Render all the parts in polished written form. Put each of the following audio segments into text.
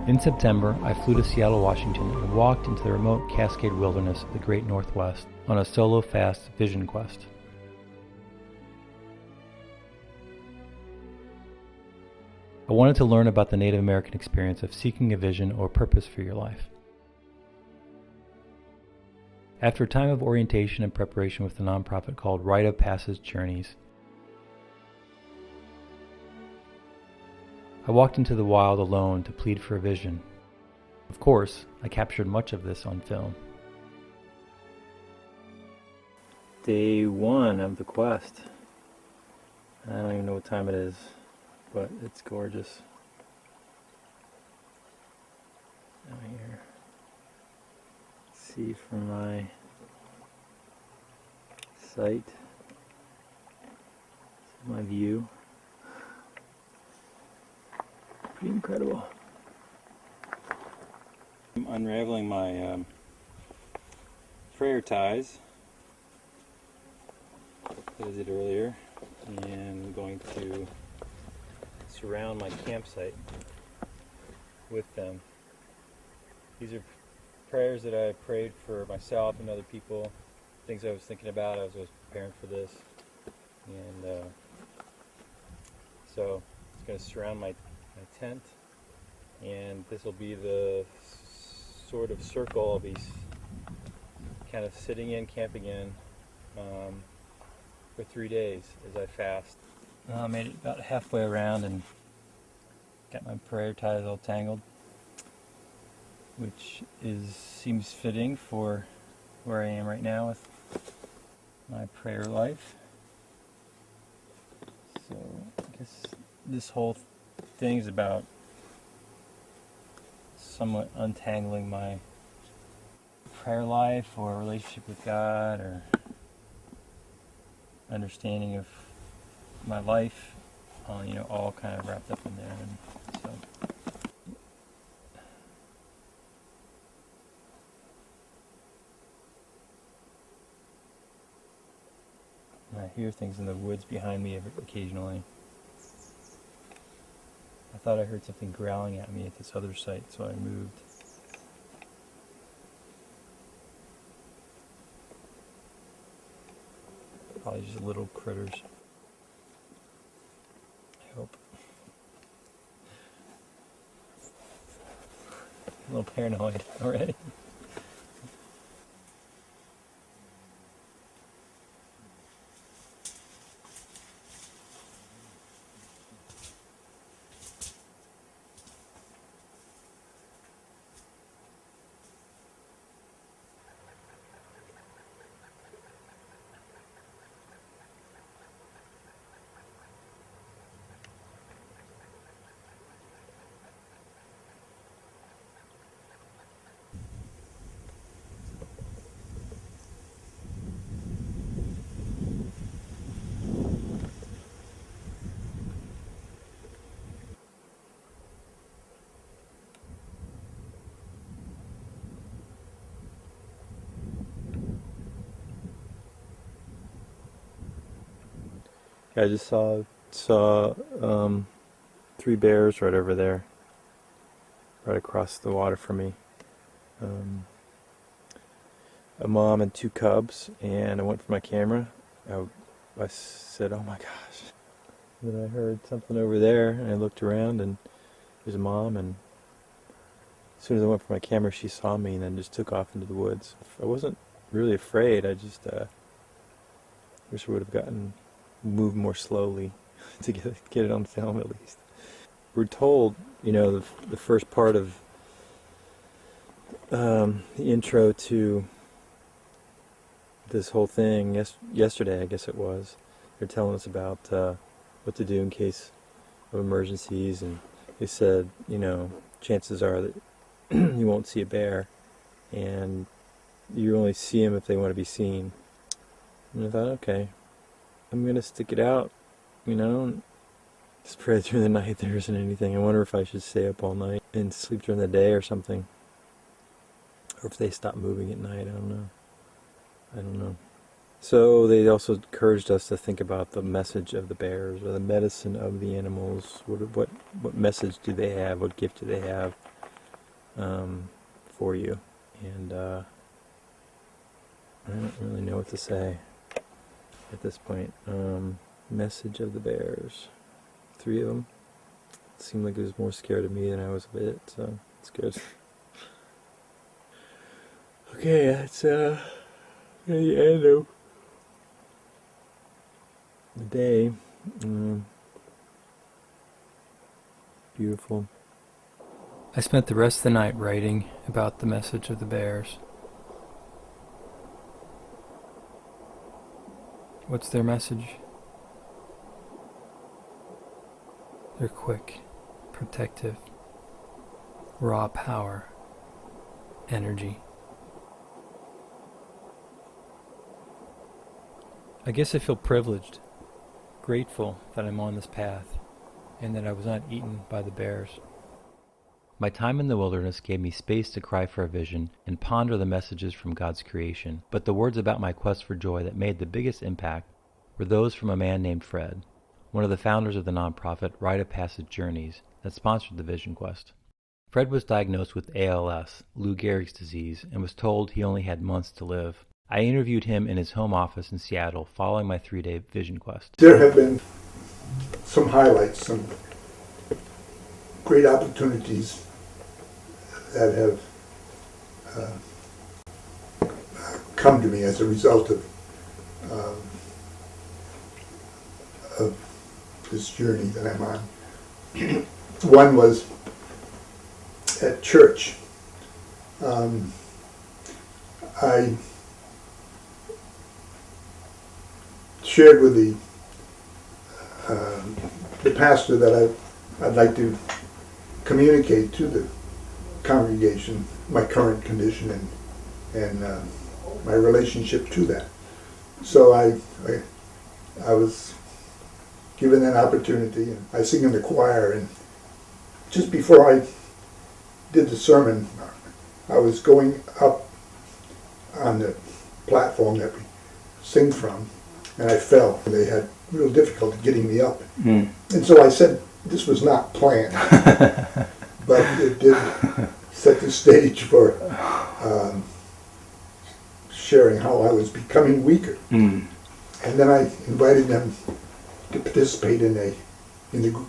In September, I flew to Seattle, Washington, and walked into the remote Cascade wilderness of the Great Northwest on a solo fast vision quest. I wanted to learn about the Native American experience of seeking a vision or purpose for your life. After a time of orientation and preparation with a nonprofit called Rite of Passage Journeys, I walked into the wild alone to plead for a vision. Of course, I captured much of this on film. Day 1 of the quest. I don't even know what time it is, but it's gorgeous. Down here. See from my sight, my view. Pretty incredible. I'm unraveling my prayer ties that I did earlier, and I'm going to surround my campsite with them. These are prayers that I prayed for myself and other people, things I was thinking about as I was preparing for this, and so it's going to surround my tent, and this will be the sort of circle I'll be kind of sitting in, camping in for 3 days as I fast. I made it about halfway around and got my prayer ties all tangled, which seems fitting for where I am right now with my prayer life. So I guess this whole thing is about somewhat untangling my prayer life or relationship with God or understanding of my life, all kind of wrapped up in there. And so I hear things in the woods behind me occasionally. I thought I heard something growling at me at this other site, so I moved. Probably just little critters. I hope. A little paranoid already. I just saw 3 bears right over there, right across the water from me. A mom and 2 cubs, and I went for my camera. I said, "Oh my gosh!" And then I heard something over there, and I looked around, and there's a mom. And as soon as I went for my camera, she saw me, and then just took off into the woods. I wasn't really afraid. I just wish I would have moved more slowly to get it on film at least. We're told, the first part of the intro to this whole thing, yesterday I guess it was, they're telling us about what to do in case of emergencies, and they said, chances are that you won't see a bear, and you only see them if they want to be seen. And I thought, okay, I'm going to stick it out, just pray through the night there isn't anything. I wonder if I should stay up all night and sleep during the day or something. Or if they stop moving at night, I don't know. So they also encouraged us to think about the message of the bears, or the medicine of the animals. What message do they have? What gift do they have? for you. And I don't really know what to say at this point. Message of the bears. 3 of them. It seemed like it was more scared of me than I was of it, so it's good. Okay, that's the end of the day. Beautiful. I spent the rest of the night writing about the message of the bears. What's their message? They're quick, protective, raw power, energy. I guess I feel privileged, grateful that I'm on this path, and that I was not eaten by the bears. My time in the wilderness gave me space to cry for a vision and ponder the messages from God's creation, but the words about my quest for joy that made the biggest impact were those from a man named Fred, one of the founders of the nonprofit Rite of Passage Journeys that sponsored the Vision Quest. Fred was diagnosed with ALS, Lou Gehrig's disease, and was told he only had months to live. I interviewed him in his home office in Seattle following my 3-day Vision Quest. There have been some highlights, some great opportunities that have come to me as a result of this journey that I'm on. One was at church. I shared with the pastor that I'd like to communicate to the congregation my current condition and my relationship to that. So I was given that opportunity, and I sing in the choir, and just before I did the sermon, I was going up on the platform that we sing from, and I fell. They had real difficulty getting me up. And so I said this was not planned, but it did set the stage for sharing how I was becoming weaker. And then I invited them to participate in the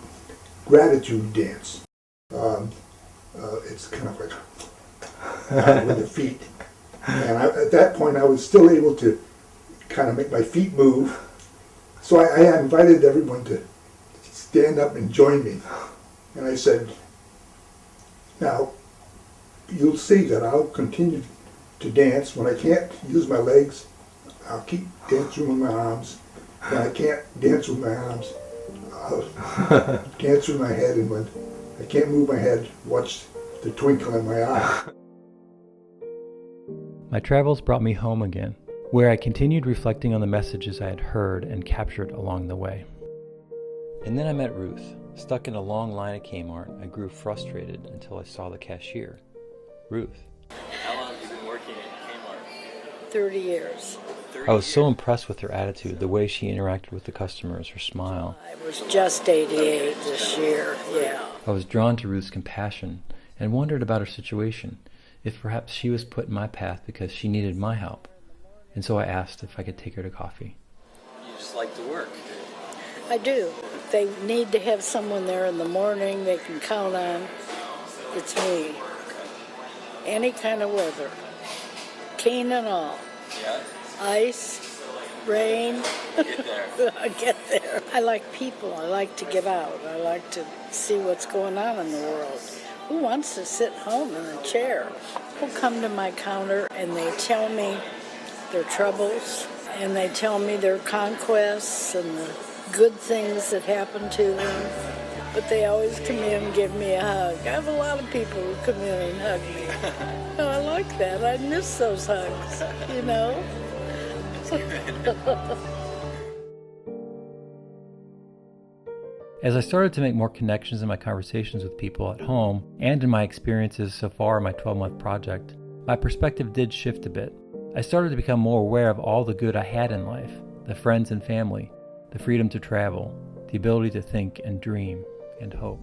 gratitude dance. It's kind of like with the feet. And at that point I was still able to kind of make my feet move. So I invited everyone to stand up and join me. And I said, now, you'll see that I'll continue to dance. When I can't use my legs, I'll keep dancing with my arms. When I can't dance with my arms, I'll dance with my head. And when I can't move my head, watch the twinkle in my eye. My travels brought me home again, where I continued reflecting on the messages I had heard and captured along the way. And then I met Ruth. Stuck in a long line at Kmart, I grew frustrated until I saw the cashier. Ruth. How long have you been working at Kmart? 30 years. I was so impressed with her attitude, the way she interacted with the customers, her smile. I was just 88 this year, yeah. I was drawn to Ruth's compassion and wondered about her situation, if perhaps she was put in my path because she needed my help. And so I asked if I could take her to coffee. You just like to work. I do. They need to have someone there in the morning they can count on. It's me. Any kind of weather. Cane and all. Yeah? Ice, rain. Get there. I get there. I like people. I like to get out. I like to see what's going on in the world. Who wants to sit home in a chair? People come to my counter and they tell me their troubles, and they tell me their conquests and the good things that happen to them. But they always come in and give me a hug. I have a lot of people who come in and hug me. Oh, I like that. I miss those hugs, you know? As I started to make more connections in my conversations with people at home and in my experiences so far in my 12-month project, my perspective did shift a bit. I started to become more aware of all the good I had in life, the friends and family, the freedom to travel, the ability to think and dream and hope.